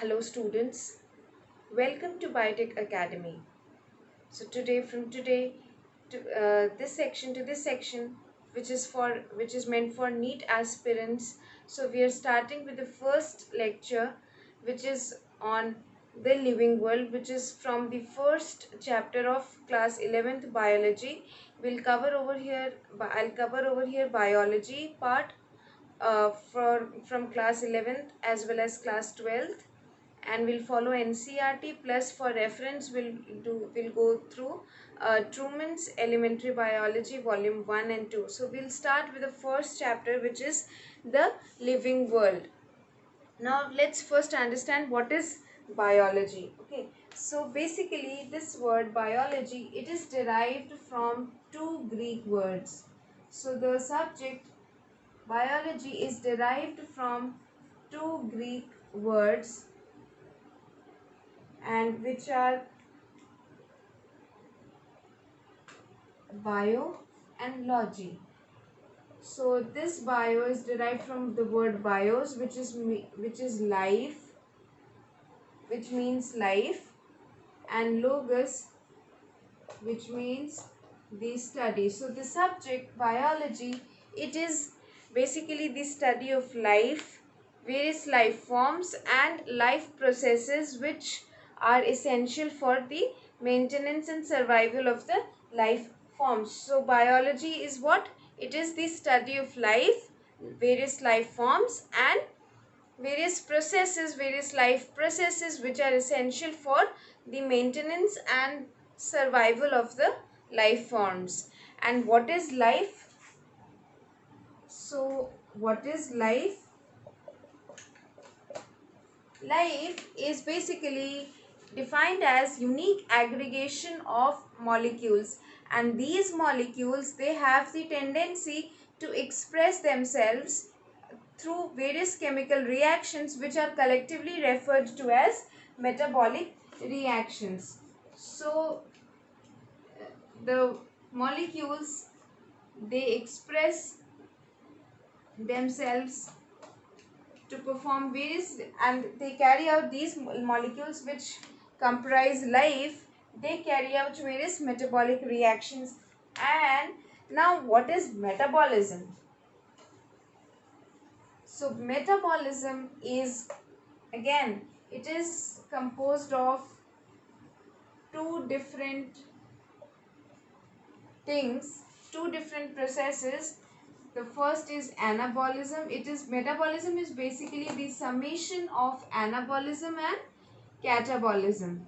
Hello students, welcome to Biotech Academy. So from today to this section to this section which is meant for NEET aspirants. So we are starting with the first lecture, which is on the living world, which is from the first chapter of class 11th biology. I'll cover over here biology part from class 11th as well as class 12th, and we'll follow NCERT, plus for reference we'll go through Truman's Elementary Biology Volume 1 and 2. So we'll start with the first chapter, which is the living world. Now let's first understand what is biology. Okay, so basically this word biology, it is derived from two Greek words. So the subject biology is derived from two Greek words, and which are bio and logy. So this bio is derived from the word bios, which is life, which means life, and logos, which means the study. So the subject biology, it is basically the study of life, various life forms and life processes which are essential for the maintenance and survival of the life forms. So biology is what? It is the study of life, various life forms and various life processes which are essential for the maintenance and survival of the life forms. And what is life? So what is life? Life is basically defined as unique aggregation of molecules, and these molecules, they have the tendency to express themselves through various chemical reactions which are collectively referred to as metabolic reactions. So the molecules, they express themselves to perform various, and they carry out these molecules which comprise life, they carry out various metabolic reactions. And now what is metabolism? So metabolism is, again, it is composed of two different things, two different processes. The first is anabolism. Metabolism is basically the summation of anabolism and catabolism.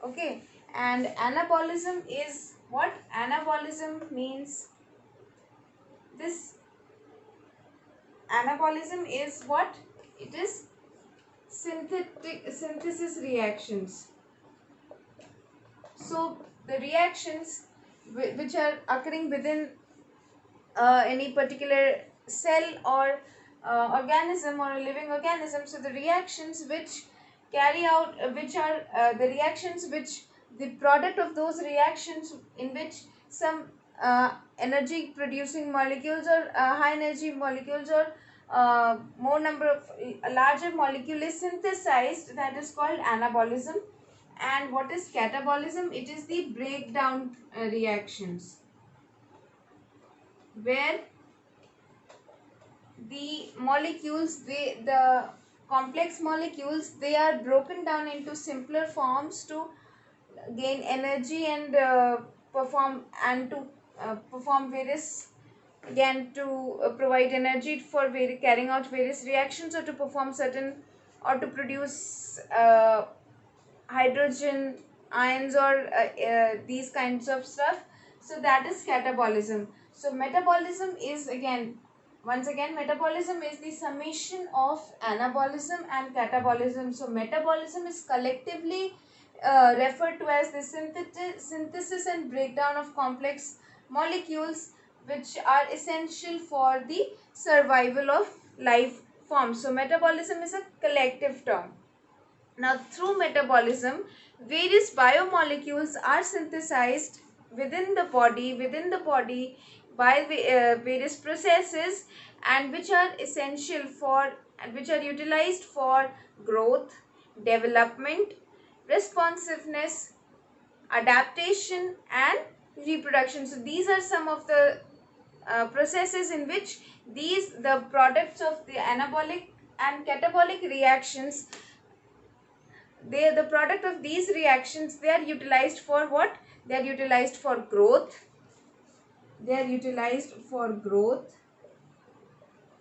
Okay, and anabolism is what? Anabolism means this. Anabolism is what? It is synthesis reactions. So the reactions which are occurring within any particular cell or organism or a living organism. So the reactions which carry out which are the reactions which the product of those reactions, in which some energy producing molecules or high energy molecules or more number of a larger molecule is synthesized, that is called anabolism. And what is catabolism? It is the breakdown reactions, where the complex molecules, they are broken down into simpler forms to gain energy and perform various, again, to provide energy for carrying out various reactions, or to perform certain, or to produce hydrogen ions or these kinds of stuff. So that is catabolism. So metabolism is, once again, metabolism is the summation of anabolism and catabolism. So metabolism is collectively referred to as the synthesis and breakdown of complex molecules which are essential for the survival of life forms. So metabolism is a collective term. Now, through metabolism, various biomolecules are synthesized within the body by various processes, and which are essential for and which are utilized for growth, development, responsiveness, adaptation, and reproduction. So these are some of the processes in which the products of the anabolic and catabolic reactions, the product of these reactions, they are utilized for what? They are utilized for growth. They are utilized for growth.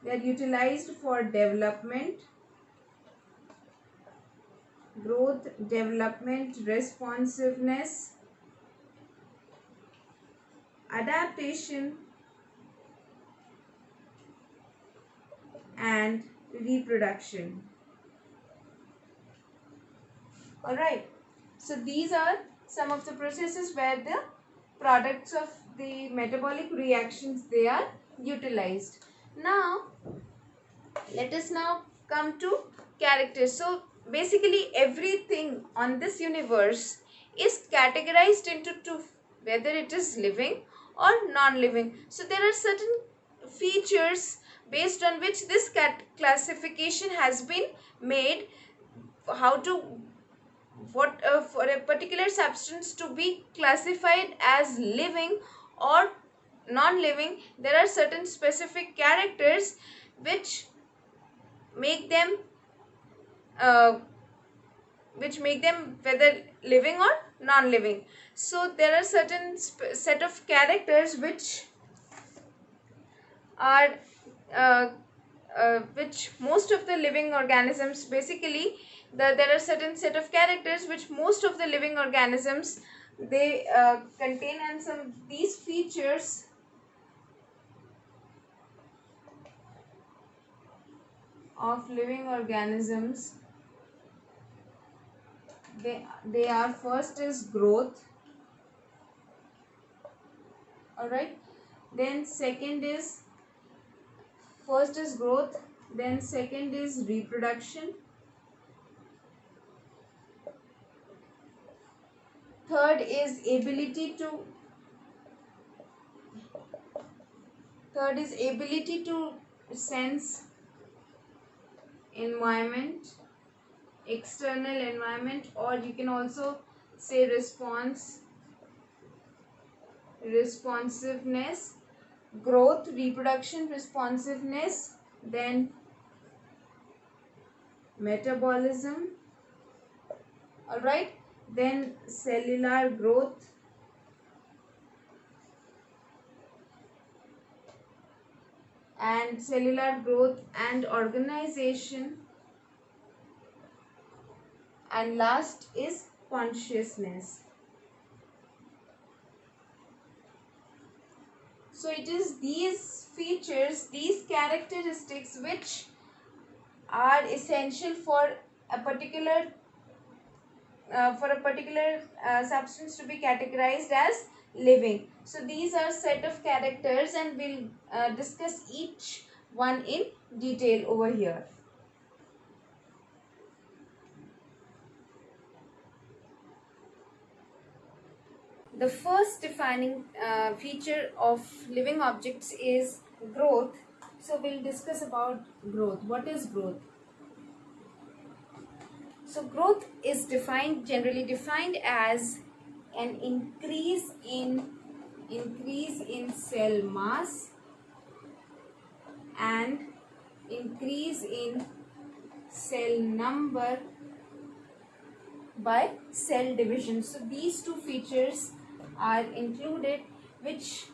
They are utilized for development, growth, development, responsiveness, adaptation, and reproduction. All right. So these are some of the processes where the products of the metabolic reactions, they are utilized. Now let us now come to characters. So basically everything on this universe is categorized into two, whether it is living or non-living. So there are certain features based on which this classification has been made, how to for a particular substance to be classified as living or non-living. There are certain specific characters which make them whether living or non-living. So there are certain set of characters which are which most of the living organisms, basically there are certain set of characters which most of the living organisms, they contain, and some these features of living organisms, they are, first is growth. All right, then second is, first is growth, then second is reproduction, third is ability to sense environment, external environment, or you can also say responsiveness, growth, reproduction, responsiveness, then metabolism. All right, then cellular growth, and organization, and last is consciousness. So it is these features, these characteristics which are essential for a particular substance to be categorized as living. So these are set of characters, and we'll discuss each one in detail over here. The first defining feature of living objects is growth. So we'll discuss about growth. What is growth? So growth is generally defined as an increase in cell mass and increase in cell number by cell division. So these two features are included, which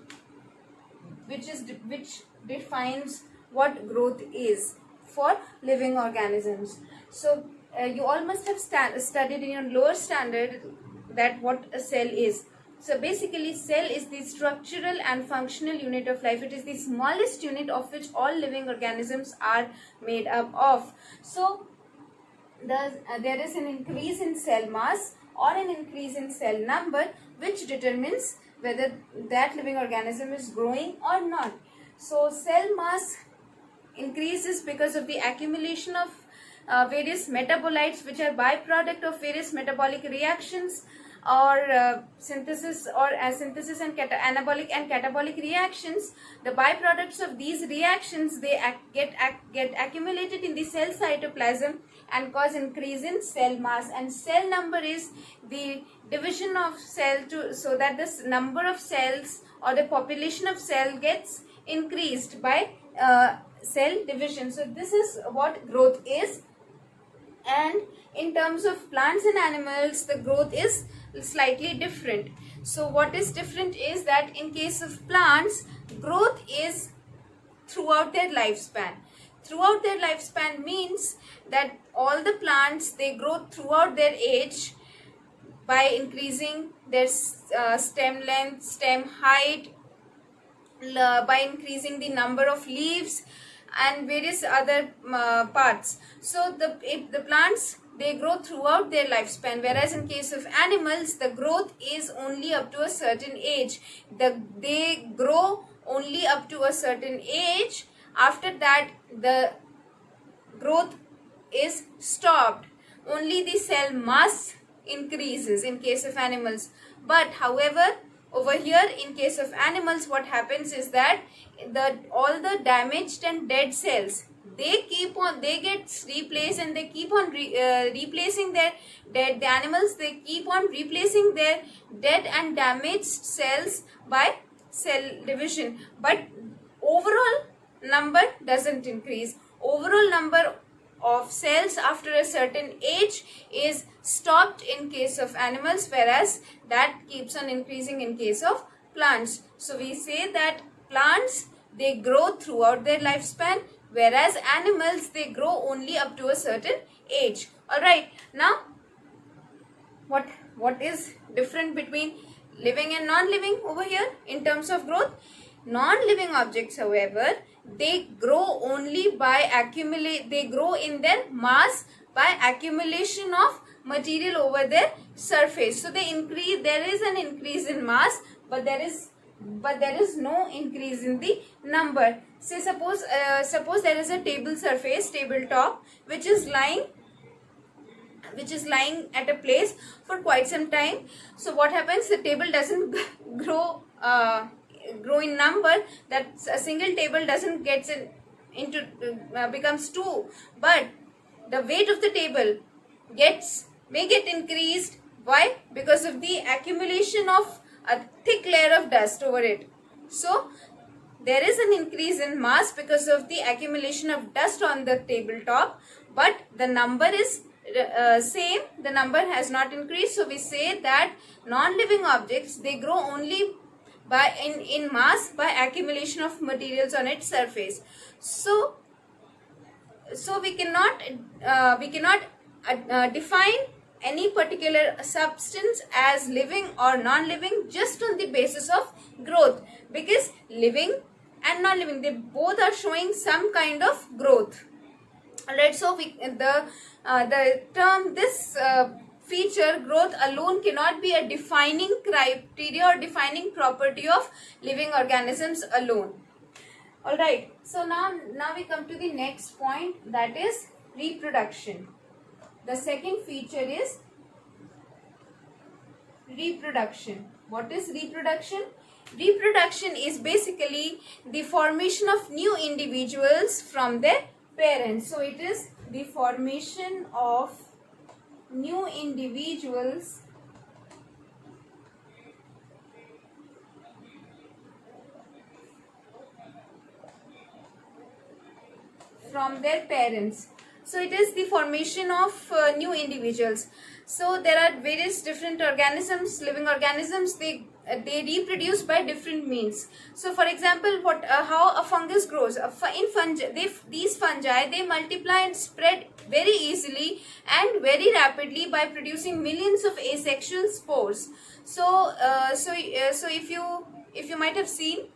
defines what growth is for living organisms. So you all must have studied in your lower standard that what a cell is. So basically cell is the structural and functional unit of life. It is the smallest unit of which all living organisms are made up of. So there is an increase in cell mass or an increase in cell number, which determines whether that living organism is growing or not. So cell mass increases because of the accumulation of various metabolites, which are byproduct of various metabolic reactions. or synthesis or synthesis and anabolic and catabolic reactions, the byproducts of these reactions, they get accumulated in the cell cytoplasm and cause increase in cell mass. And cell number is the division of cell to, so that this number of cells or the population of cell gets increased by cell division. So this is what growth is. And in terms of plants and animals, the growth is slightly different. So what is different is that in case of plants, growth is throughout their lifespan. Throughout their lifespan means that all the plants, they grow throughout their age by increasing their stem length, stem height, by increasing the number of leaves and various other parts. So the plants, they grow throughout their lifespan, whereas in case of animals, the growth is only up to a certain age. They grow only up to a certain age. After that, the growth is stopped. Only the cell mass increases in case of animals. But however, over here in case of animals, what happens is that all the damaged and dead cells, they get replaced, and they keep on replacing their dead. The animals, they keep on replacing their dead and damaged cells by cell division, but overall number doesn't increase. Overall number of cells after a certain age is stopped in case of animals, whereas that keeps on increasing in case of plants. So we say that plants, they grow throughout their lifespan, whereas animals, they grow only up to a certain age. Alright, now what is different between living and non-living over here in terms of growth? Non-living objects, however, they grow only by they grow in their mass by accumulation of material over their surface. So they increase, there is an increase in mass, but there is no increase in the number. Say suppose there is a tabletop, which is lying at a place for quite some time. So what happens? The table doesn't grow in number. That a single table doesn't get becomes two, but the weight of the table may get increased. Why? Because of the accumulation of a thick layer of dust over it. So there is an increase in mass because of the accumulation of dust on the tabletop, but the number is same. The number has not increased. So we say that non-living objects, they grow only in mass by accumulation of materials on its surface. So we cannot define any particular substance as living or non-living just on the basis of growth, because living and non-living, they both are showing some kind of growth. Alright, so the term, this feature, growth alone, cannot be a defining criteria or defining property of living organisms alone. Alright, so now we come to the next point, that is reproduction. The second feature is reproduction. What is reproduction? Reproduction is basically the formation of new individuals from their parents. So it is the formation of new individuals from their parents. So it is the formation of new individuals. So there are various different organisms, living organisms, they reproduce by different means. So for example, how a fungus grows. These fungi, they multiply and spread very easily and very rapidly by producing millions of asexual spores. So if you might have seen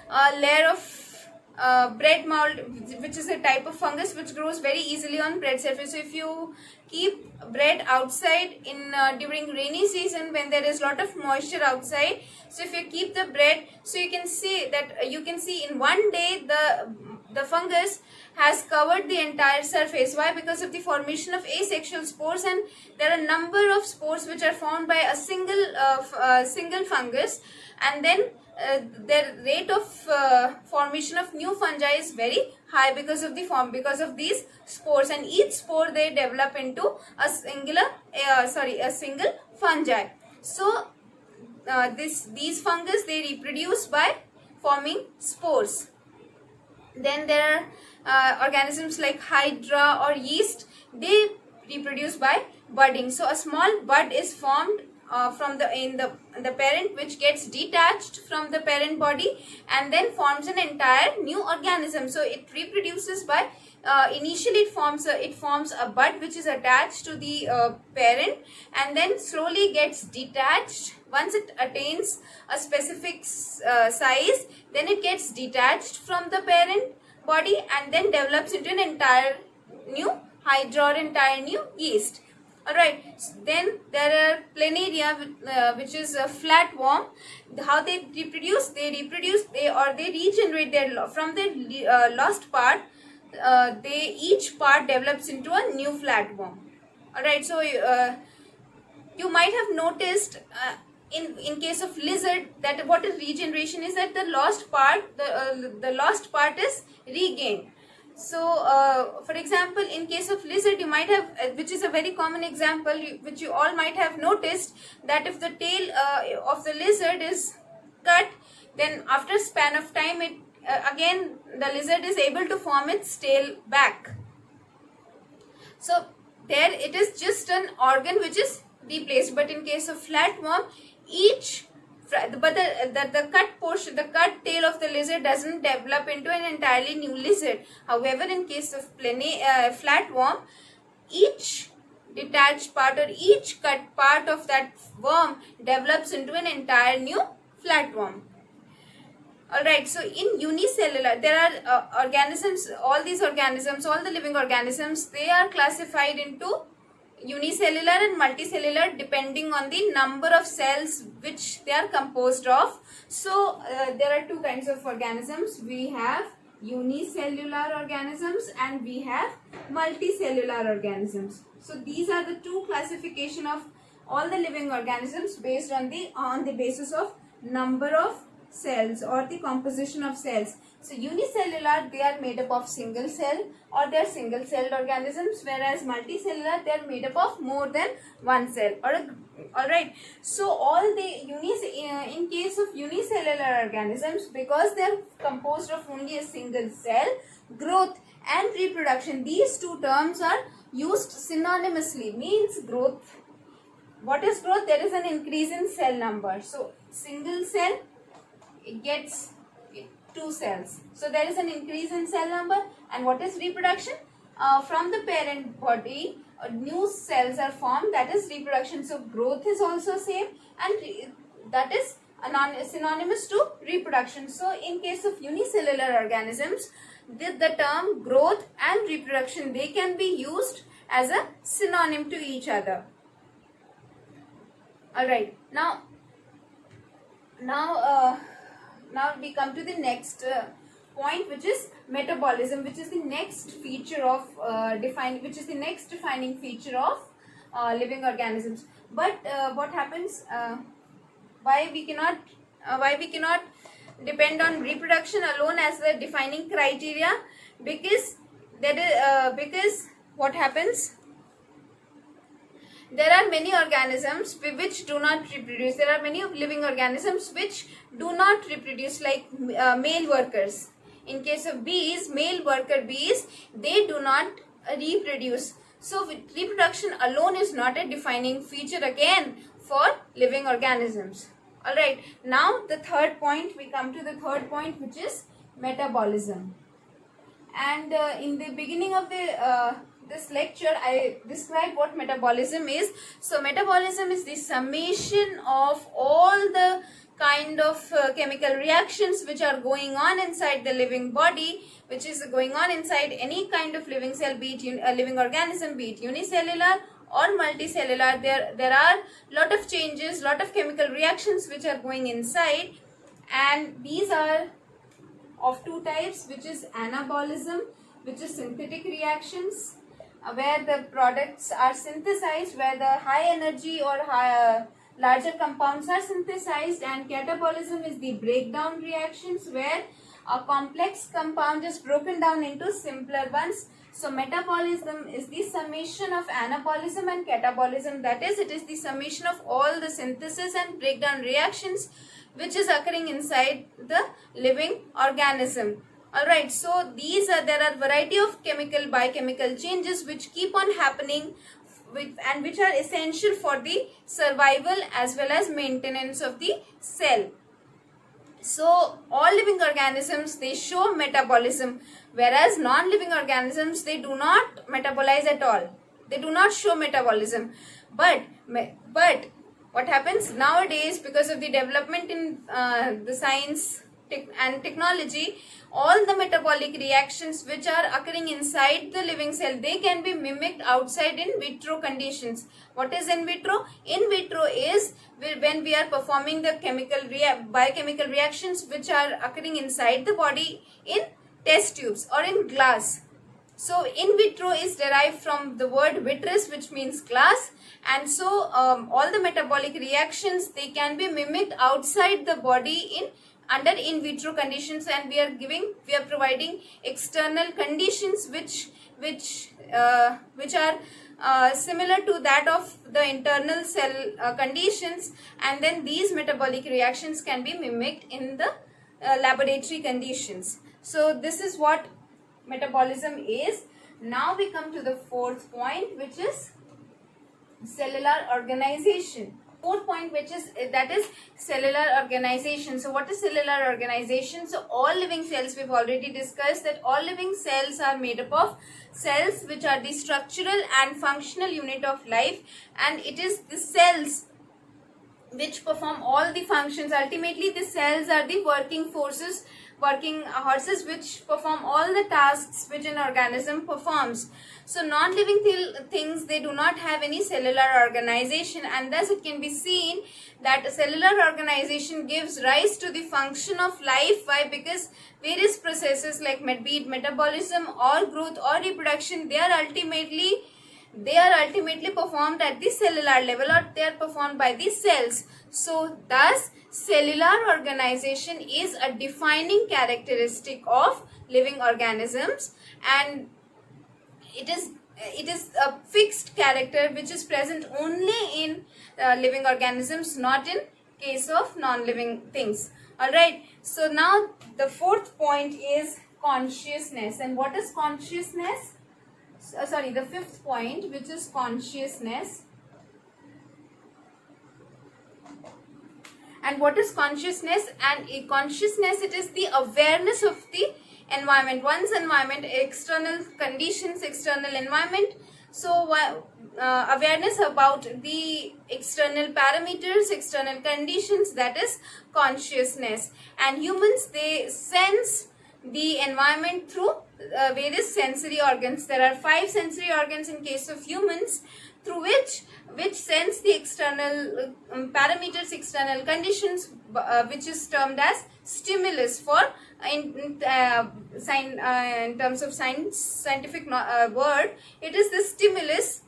a layer of bread mold, which is a type of fungus which grows very easily on bread surface. So if you keep bread outside during rainy season, when there is lot of moisture outside, so if you keep the bread, so you can see in one day the the fungus has covered the entire surface. Why? Because of the formation of asexual spores, and there are a number of spores which are formed by a single fungus, and then their rate of formation of new fungi is very high because of these spores, and each spore they develop into a single fungi. So these fungus, they reproduce by forming spores. Then there are organisms like hydra or yeast. They reproduce by budding. So a small bud is formed from the parent, which gets detached from the parent body and then forms an entire new organism. So it reproduces by initially it forms a bud which is attached to the parent, and then slowly gets detached. Once it attains a specific size, then it gets detached from the parent body and then develops into an entire new hydra or entire new yeast. Alright, then there are planaria, which is a flatworm. How they reproduce? They regenerate from their lost part. Each part develops into a new flatworm. Alright, so you might have noticed in case of lizard that what is regeneration is that the lost part is regained. So for example, in case of lizard, you might have which is a very common example, which you all might have noticed, that if the tail of the lizard is cut, then after a span of time again the lizard is able to form its tail back. So there it is just an organ which is replaced. But in case of flatworm, the cut tail of the lizard doesn't develop into an entirely new lizard. However, in case of flatworm, each detached part or each cut part of that worm develops into an entire new flatworm. Alright, so in unicellular, there are organisms, all the living organisms, they are classified into unicellular and multicellular depending on the number of cells which they are composed of. So there are two kinds of organisms. We have unicellular organisms and we have multicellular organisms. So these are the two classification of all the living organisms based on the basis of number of cells or the composition of cells. So unicellular, they are made up of single cell or they are single celled organisms, whereas multicellular, they are made up of more than one cell. Alright, so in case of unicellular organisms, because they are composed of only a single cell, growth and reproduction, these two terms are used synonymously. Means growth, what is growth? There is an increase in cell number. So single cell, it gets two cells, so there is an increase in cell number. And what is reproduction? From the parent body, new cells are formed, that is reproduction. So growth is also same, and that is synonymous to reproduction. So in case of unicellular organisms, the term growth and reproduction, they can be used as a synonym to each other. Alright, now we come to the next point, which is metabolism, which is the next feature of defining feature of living organisms. But what happens? Why we cannot depend on reproduction alone as the defining criteria? Because what happens? There are many organisms which do not reproduce. There are many living organisms which do not reproduce, like male workers. In case of bees, male worker bees, they do not reproduce. So reproduction alone is not a defining feature again for living organisms. Alright, now the third point, we come to the third point, which is metabolism. And in the beginning of this lecture, I described what metabolism is. So metabolism is the summation of all the kind of chemical reactions which are going on inside the living body, which is going on inside any kind of living cell, be it a living organism, be it unicellular or multicellular. There are lot of changes, lot of chemical reactions which are going inside, and these are of two types, which is anabolism, which is synthetic reactions, where the products are synthesized, where the high energy or larger compounds are synthesized, and catabolism is the breakdown reactions, where a complex compound is broken down into simpler ones. So metabolism is the summation of anabolism and catabolism, that is, it is the summation of all the synthesis and breakdown reactions which is occurring inside the living organism. Alright, so there are variety of chemical biochemical changes which keep on happening and which are essential for the survival as well as maintenance of the cell. So all living organisms, they show metabolism, whereas non-living organisms, they do not metabolize at all. They do not show metabolism. But what happens nowadays, because of the development in the science and technology, all the metabolic reactions which are occurring inside the living cell, they can be mimicked outside in vitro conditions. What is in vitro? In vitro is when we are performing the biochemical reactions which are occurring inside the body in test tubes or in glass. So in vitro is derived from the word vitreous, which means glass, and so all the metabolic reactions, they can be mimicked outside the body under in vitro conditions, and we are providing external conditions which are similar to that of the internal cell conditions, and then these metabolic reactions can be mimicked in the laboratory conditions. So this is what metabolism is. Now we come to the fourth point, which is cellular organization. Fourth point, that is cellular organization. So what is cellular organization? So all living cells, we've already discussed that all living cells are made up of cells which are the structural and functional unit of life, and it is the cells which perform all the functions. Ultimately, the cells are the working horses which perform all the tasks which an organism performs. So non-living things, they do not have any cellular organization, and thus it can be seen that cellular organization gives rise to the function of life. Why? Because various processes like be it metabolism or growth or reproduction, they are ultimately performed at the cellular level, or they are performed by the cells. So thus cellular organization is a defining characteristic of living organisms, and it is a fixed character which is present only in living organisms, not in case of non-living things. Alright, so now the fourth point is consciousness. And what is consciousness? The fifth point, which is consciousness. And what is consciousness? And consciousness, it is the awareness of the environment, one's environment, external conditions, external environment. So awareness about the external parameters, external conditions, that is consciousness. And humans, they sense the environment through various sensory organs. There are 5 sensory organs in case of humans, through which sense the external parameters, external conditions, which is termed as stimulus in terms of scientific word. It is the stimulus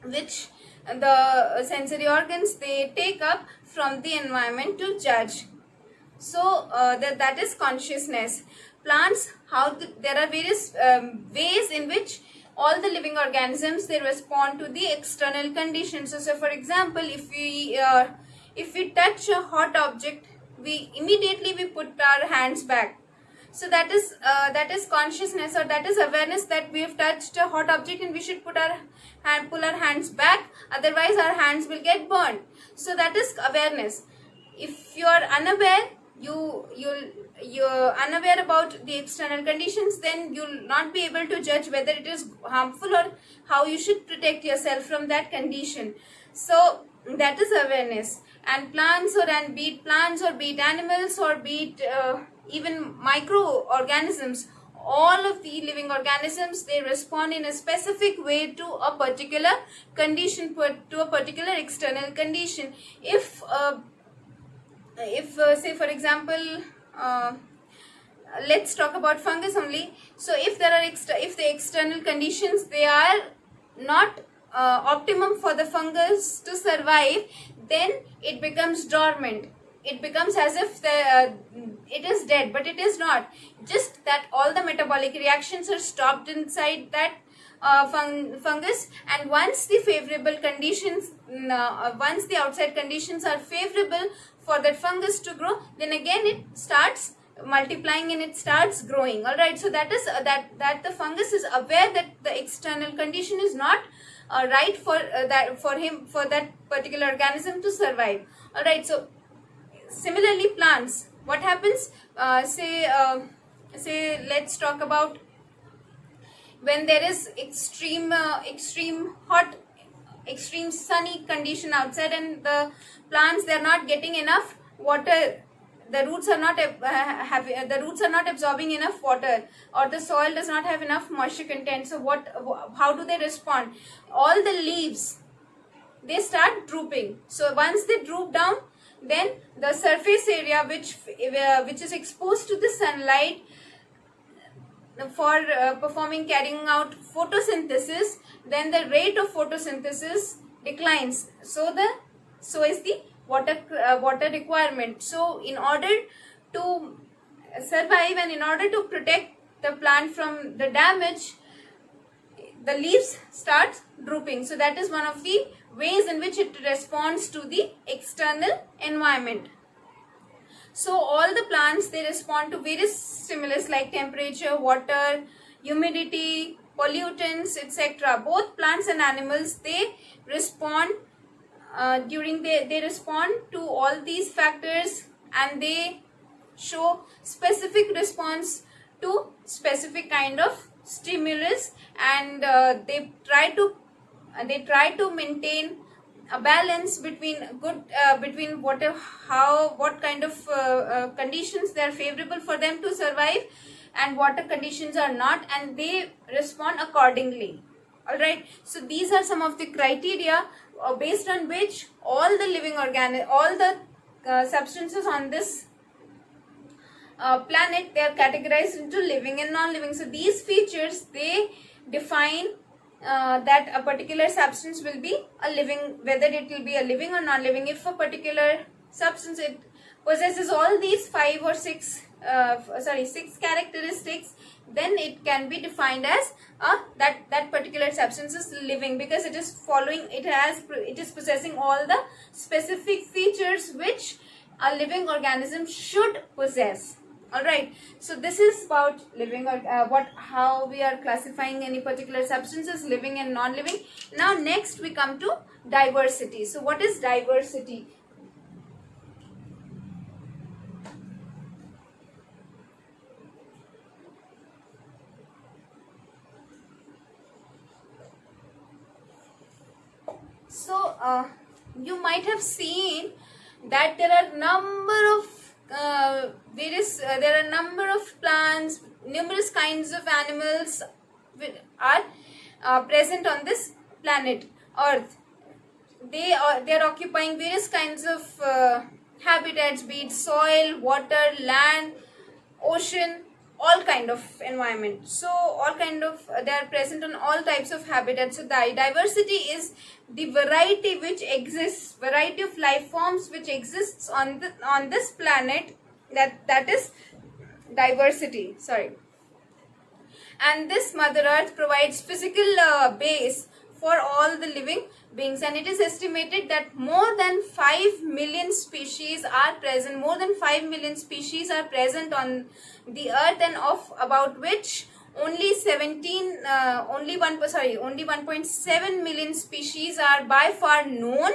which the sensory organs, they take up from the environment to judge. So that is consciousness. Plants, there are various ways in which all the living organisms, they respond to the external conditions. So for example, if we touch a hot object, we immediately put our hands back. So that is consciousness, or that is awareness that we have touched a hot object and we should pull our hands back, otherwise our hands will get burned. So that is awareness. If you are unaware, you're unaware about the external conditions, then you'll not be able to judge whether it is harmful or how you should protect yourself from that condition. So that is awareness. And plants, be it plants or be it animals or be it even microorganisms, all of the living organisms, they respond in a specific way to a particular condition, to a particular external condition. If say for example, let's talk about fungus only. So if there are if the external conditions they are not optimum for the fungus to survive, then it becomes dormant. It becomes as if it is dead, but it is not. Just that all the metabolic reactions are stopped inside that fungus, and once the favorable conditions, once the outside conditions are favorable for that fungus to grow, then again it starts multiplying and it starts growing. All right, so that is that the fungus is aware that the external condition is not right for that particular organism to survive. All right, so similarly plants, what happens, say let's talk about when there is extreme hot, extreme sunny condition outside, and the plants, they're not getting enough water. The roots are not the roots are not absorbing enough water, or the soil does not have enough moisture content. So how do they respond? All the leaves, they start drooping. So once they droop down, then the surface area which is exposed to the sunlight for carrying out photosynthesis, then the rate of photosynthesis declines. So is the water requirement. So in order to survive and in order to protect the plant from the damage, the leaves start drooping. So that is one of the ways in which it responds to the external environment. So all the plants, they respond to various stimulus like temperature, water, humidity, pollutants, etc. Both plants and animals, they respond they respond to all these factors, and they show specific response to specific kind of stimulus, and they try to maintain a balance between between what kind of conditions they are favorable for them to survive and what conditions are not, and they respond accordingly. All right, so these are some of the criteria based on which all the substances on this planet, they are categorized into living and non-living. So these features, they define that a particular substance will be a living, whether it will be a living or non-living. If a particular substance, it possesses all these six characteristics, then it can be defined as that particular substance is living, because it is possessing all the specific features which a living organism should possess. All right, so this is about living, or how we are classifying any particular substances, living and non-living. Now next we come to diversity. So what is diversity? So you might have seen that there are number of plants, numerous kinds of animals are present on this planet Earth. They are occupying various kinds of habitats, be it soil, water, land, ocean, all kind of environment. So they are present on all types of habitats. So the diversity is the variety of life forms which exists on this planet. That is diversity. Sorry. And this Mother Earth provides physical base for all the living beings, and it is estimated that more than 5 million species are present. More than 5 million species are present on the Earth, and of about which only 1.7 million species are by far known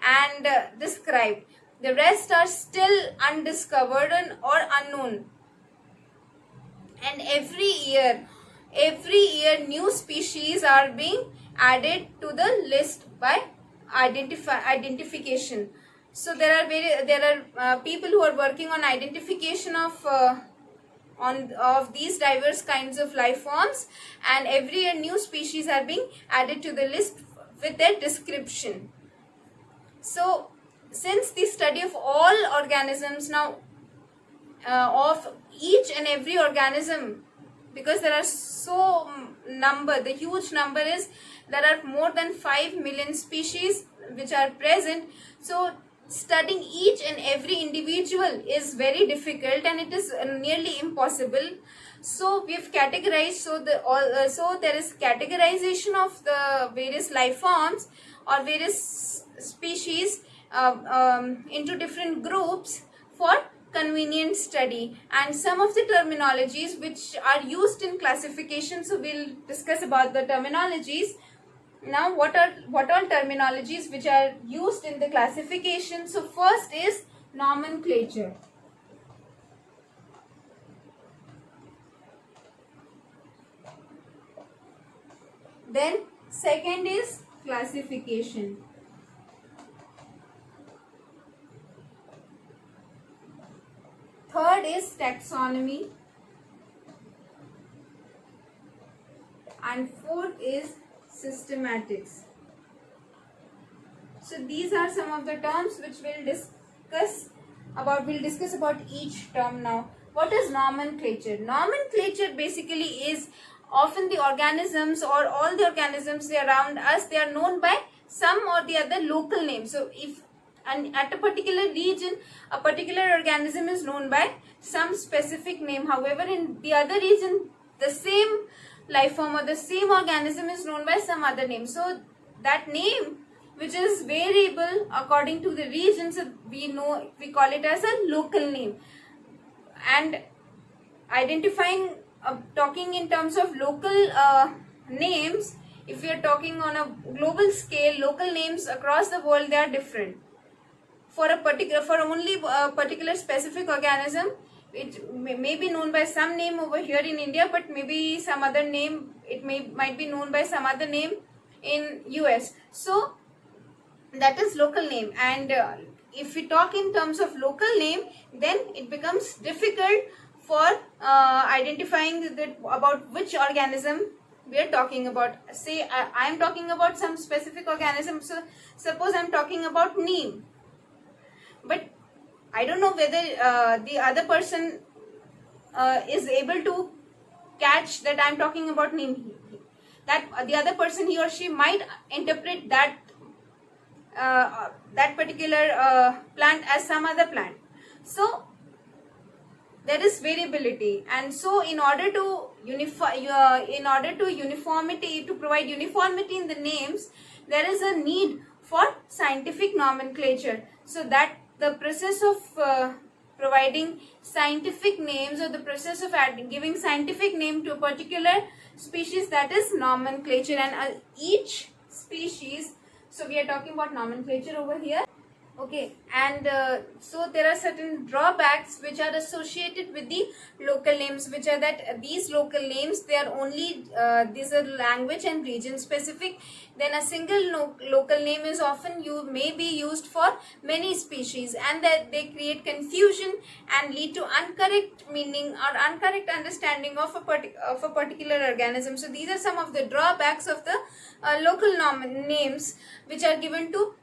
and described. The rest are still undiscovered or unknown. And every year new species are being added to the list by identification. So there are people who are working on identification of these diverse kinds of life forms, and every year new species are being added to the list with their description. So since the study of all organisms, now of each and every organism, because there are the huge number is there are more than 5 million species which are present. So studying each and every individual is very difficult, and it is nearly impossible. So we've categorized, so there is categorization of the various life forms or various species into different groups for convenient study, and some of the terminologies which are used in classification. So we'll discuss about the terminologies. Now, what all terminologies which are used in the classification? So first is nomenclature. Then second is classification. Third is taxonomy. And fourth is systematics. So these are some of the terms which we'll discuss about. We'll discuss about each term now. What is nomenclature? Nomenclature basically is often the organisms or all the organisms around us, they are known by some or the other local name. So if at a particular region, a particular organism is known by some specific name. However, in the other region, the same life form or the same organism is known by some other name. So that name, which is variable according to the region, so we call it as a local name. And identifying, talking in terms of local names, if we are talking on a global scale, local names across the world, they are different. For only a particular specific organism, it may be known by some name over here in India, but maybe some other name, might be known by some other name in US. So that is local name. And if we talk in terms of local name, then it becomes difficult for identifying about which organism we are talking about. Say I am talking about some specific organism. So suppose I am talking about neem, but I don't know whether the other person is able to catch that I am talking about neem. That the other person, he or she might interpret that that particular plant as some other plant. So there is variability, and so in order to provide uniformity in the names, there is a need for scientific nomenclature. So that the process of providing scientific names, or the process of giving scientific name to a particular species, that is nomenclature. And each species, so we are talking about nomenclature over here. Okay, and so there are certain drawbacks which are associated with the local names, which are that these local names, they are only these are language and region specific. Then a single local name is often may be used for many species, and that they create confusion and lead to incorrect meaning or incorrect understanding of a particular organism. So these are some of the drawbacks of the local names which are given to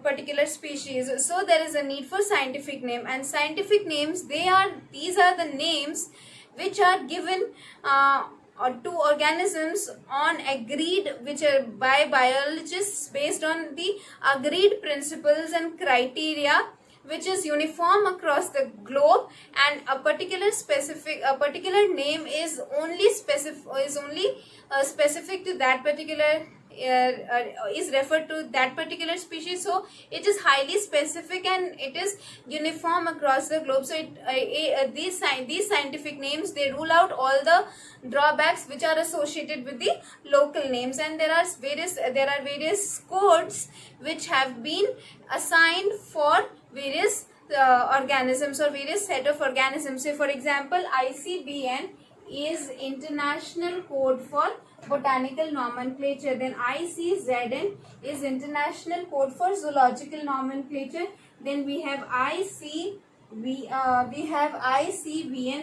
particular species. So there is a need for scientific name, and scientific names, these are the names which are given to organisms on agreed, which are by biologists based on the agreed principles and criteria, which is uniform across the globe. And a particular name is only specific to that particular is referred to that particular species. So it is highly specific and it is uniform across the globe. So these scientific names, they rule out all the drawbacks which are associated with the local names. And there are various codes which have been assigned for various organisms or various set of organisms. Say for example, ICBN is International Code for Botanical Nomenclature. Then ICZN is International Code for Zoological Nomenclature. Then we have ICVN,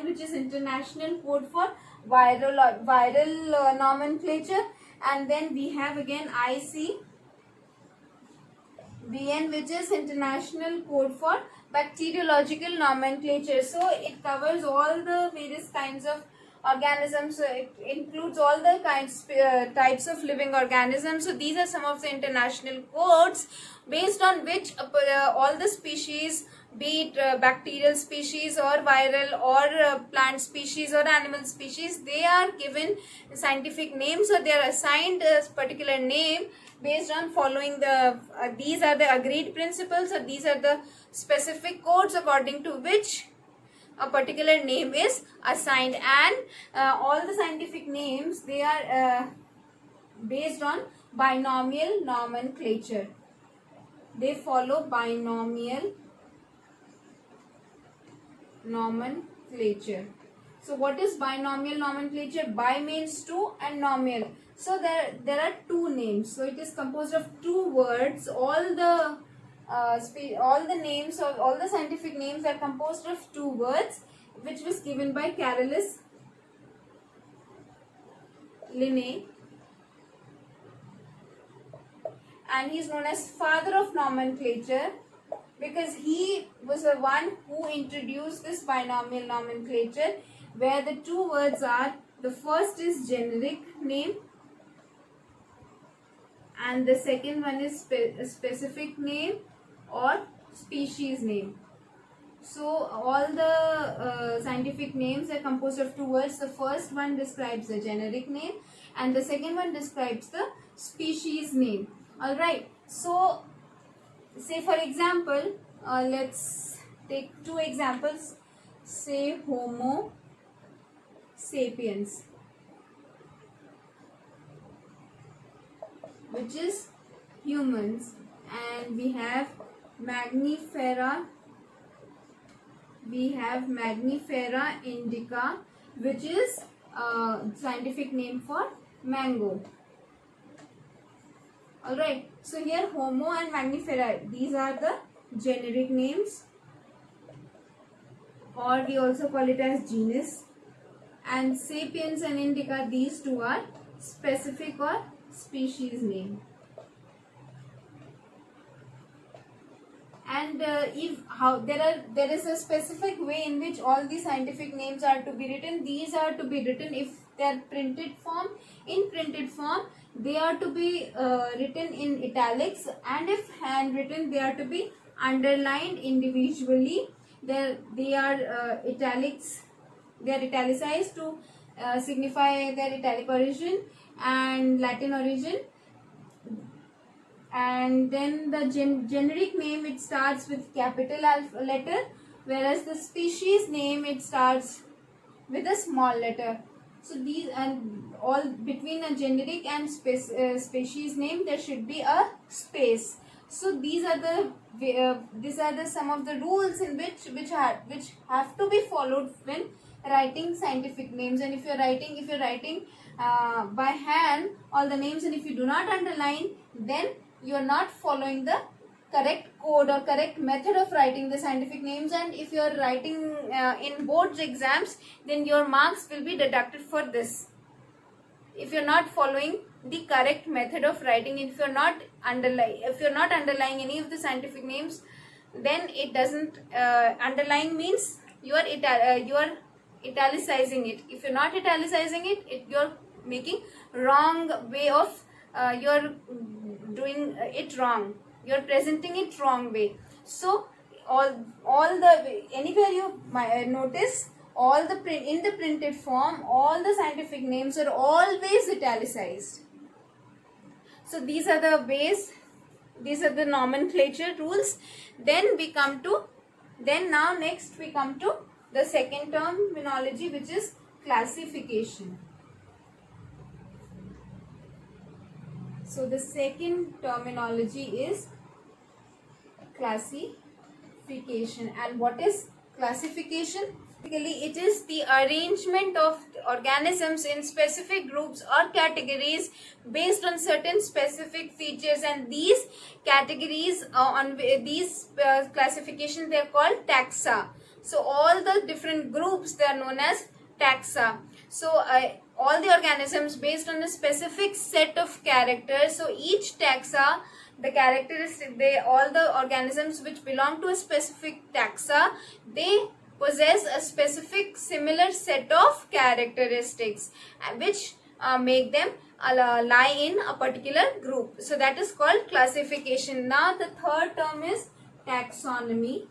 which is International Code for Viral Nomenclature. And then we have again ICVN, which is International Code for bacteriological nomenclature. So it covers all the various kinds of organisms. So it includes all the types of living organisms. So these are some of the international codes based on which all the species, be it bacterial species or viral or plant species or animal species, they are given scientific names, or they are assigned a particular name based on following the these are the agreed principles, or these are the specific codes according to which a particular name is assigned. And all the scientific names, they are based on binomial nomenclature. They follow binomial nomenclature. So what is binomial nomenclature? Bi means two and nomial. So there are two names. So it is composed of two words. All the names of all the scientific names are composed of two words, which was given by Carolus Linné, and he is known as father of nomenclature because he was the one who introduced this binomial nomenclature, where the two words are, the first is generic name and the second one is specific name or species name. So all the scientific names are composed of two words. The first one describes the generic name and the second one describes the species name. Alright, so say for example, let's take two examples. Say Homo sapiens, which is humans, and we have Magnifera indica, which is scientific name for mango. Alright, so here Homo and Magnifera, these are the generic names, or we also call it as genus, and Sapiens and Indica, these two are specific or species name. And there is a specific way in which all these scientific names are to be written. These are to be written if they are printed form. In printed form, they are to be written in italics, and if handwritten, they are to be underlined individually. They are italics. They are italicized to signify their italic origin and Latin origin. And then the generic name, it starts with capital letter, whereas the species name, it starts with a small letter. So these, and all between a generic and species name, there should be a space. So these are the some of the rules in which have to be followed when writing scientific names. And if you're writing by hand all the names, and if you do not underline, then you are not following the correct code or correct method of writing the scientific names. And if you are writing in boards exams, then your marks will be deducted for this. If you are not following the correct method of writing, if you are not underlying any of the scientific names, then it doesn't. Underlying means you are italicizing it. If you are not italicizing it, you are making wrong way of you're doing it wrong. You're presenting it wrong way. So anywhere you notice, in the printed form, all the scientific names are always italicized. So these are the ways, these are the nomenclature rules. Then next we come to the second terminology, which is classification. So the second terminology is classification. And what is classification? Basically, it is the arrangement of organisms in specific groups or categories based on certain specific features, and these categories these classifications, they are called taxa. So all the different groups, they are known as taxa. So all the organisms based on a specific set of characters. So each taxa the characteristic, they all the organisms which belong to a specific taxa, they possess a specific similar set of characteristics which make them lie in a particular group. So that is called classification. Now the third term is taxonomy.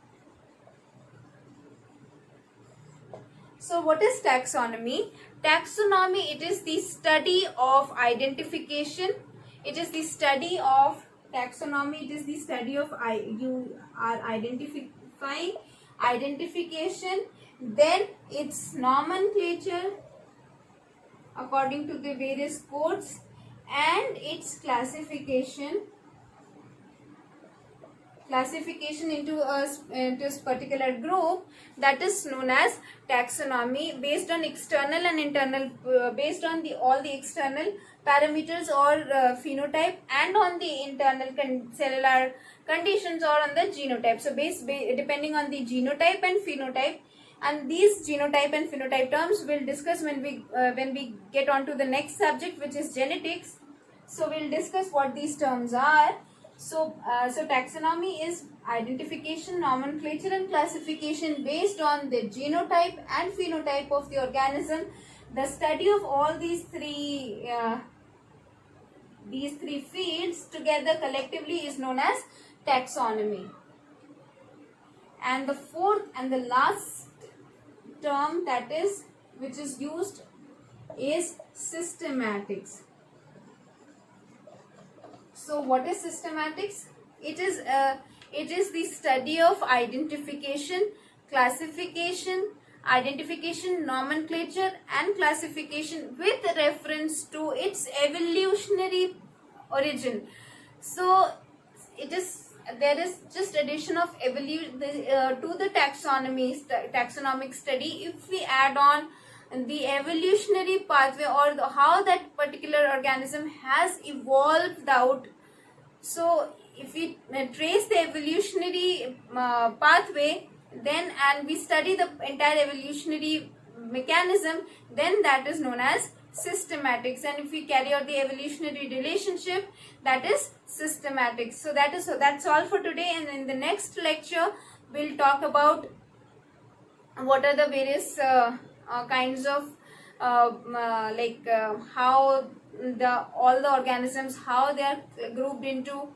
So what is taxonomy? Taxonomy, it is the study of identification. It is the study of taxonomy. It is the study of you are identifying, identification, then its nomenclature according to the various codes, and its classification into a particular group, that is known as taxonomy, based on external and internal, based on all the external parameters or phenotype, and on the internal cellular conditions or on the genotype. So depending on the genotype and phenotype, and these genotype and phenotype terms we'll discuss when we get on to the next subject, which is genetics. So we'll discuss what these terms are. So taxonomy is identification, nomenclature and classification based on the genotype and phenotype of the organism. The study of all these three fields together collectively is known as taxonomy. And the fourth and the last term which is used is systematics. So what is systematics? It is the study of identification, classification, nomenclature and classification with reference to its evolutionary origin. So there is just addition of evolution to the taxonomic study if we add on the evolutionary pathway, or how that particular organism has evolved out. So if we trace the evolutionary pathway, then and we study the entire evolutionary mechanism, then that is known as systematics. And if we carry out the evolutionary relationship, that is systematics. So that's all for today, and in the next lecture we'll talk about what are the various kinds of how all the organisms, how they are grouped into,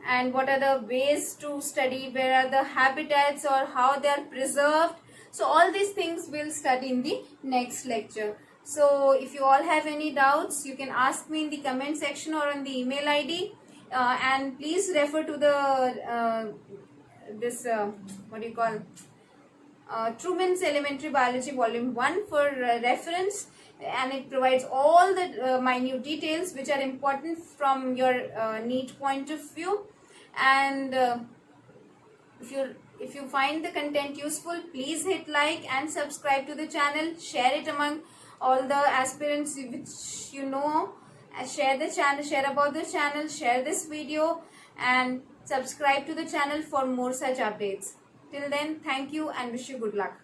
and what are the ways to study, where are the habitats or how they are preserved. So all these things we'll study in the next lecture. So if you all have any doubts, you can ask me in the comment section or on the email ID, and please refer to the Truman's Elementary Biology Volume 1 for reference, and it provides all the minute details which are important from your NEET point of view. And if you find the content useful, please hit like and subscribe to the channel. Share it among all the aspirants which you know. Share the channel, share about the channel, share this video, and subscribe to the channel for more such updates. Till then, thank you and wish you good luck.